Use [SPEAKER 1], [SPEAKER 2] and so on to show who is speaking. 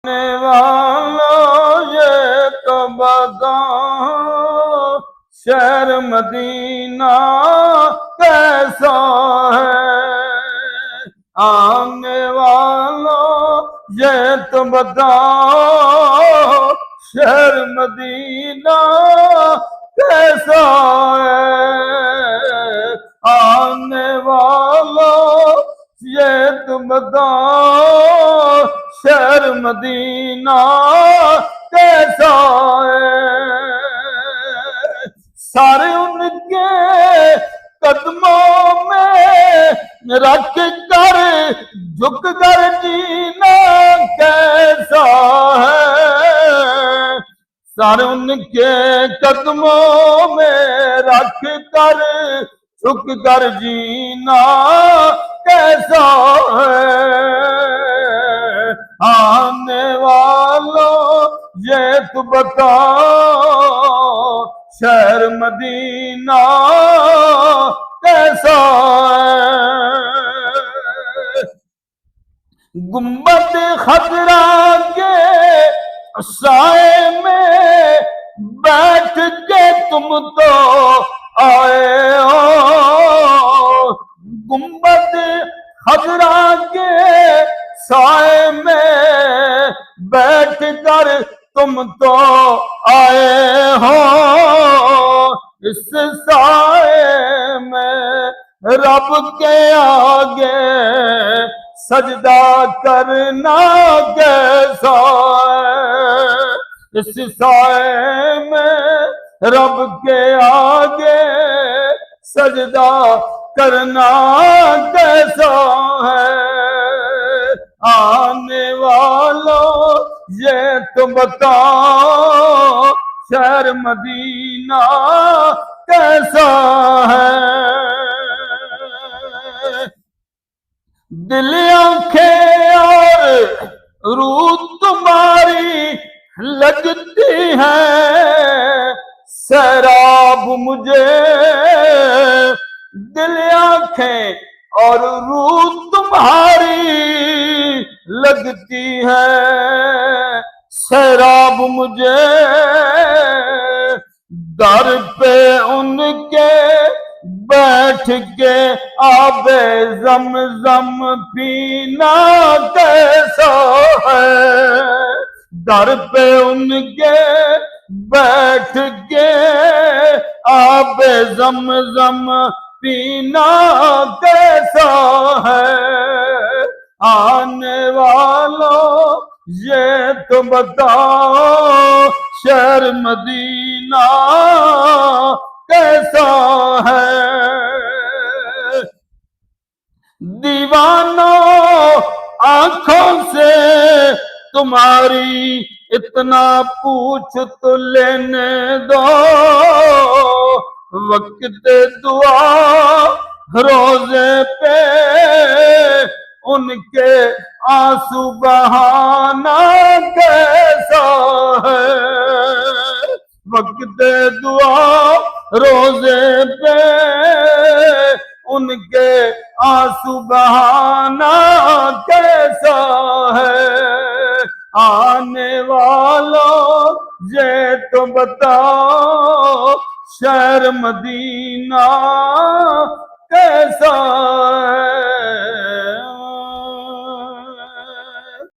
[SPEAKER 1] آنے والوں یہ تو بتاؤ شہر مدینہ کیسا ہے؟ آنے والوں یہ تو بتاؤ شہر مدینہ کیسا ہے؟ آنے والوں یہ تو بتاؤ شہر مدینہ کیسا ہے؟ سارے ان کے قدموں میں رکھ کر جھک کر جینا کیسا ہے؟ سارے ان کے قدموں میں رکھ کر جھک کر جینا کیسا ہے؟ آنے والوں یہ تو بتاؤ شہر مدینہ کیسا ہے؟ گنبد خضرا کے سائے میں بیٹھ کے تم تو آئے ہو، گنبد خضرا کے سائے میں بیٹھ کر تم تو آئے ہو، اس سائے میں رب کے آگے سجدہ کرنا کیسا ہے؟ اس سائے میں رب کے آگے سجدہ کرنا کیسا ہے؟ آنے والوں یہ تو بتاؤ شہر مدینہ کیسا ہے؟ دل آنکھیں اور روح تمہاری لگتی ہیں سیراب مجھے، دل آنکھیں اور روح تمہاری لگتی ہے سیراب مجھے، در پہ ان کے بیٹھ کے آب زمزم پینا کیسا ہے؟ در پہ ان کے بیٹھ کے آب زمزم پینا کیسا ہے؟ آنے والوں یہ تو بتاؤ شہر مدینہ کیسا ہے؟ دیوانوں آنکھوں سے تمہاری اتنا پوچھ تو لینے دو، وقت دعا روزے پہ ان کے آنسو بہانا کیسا ہے؟ وقت دعا روزے پہ ان کے آنسو بہانا کیسا ہے؟ آنے والوں یہ تو بتاؤ شہر مدینہ کیسا ہے؟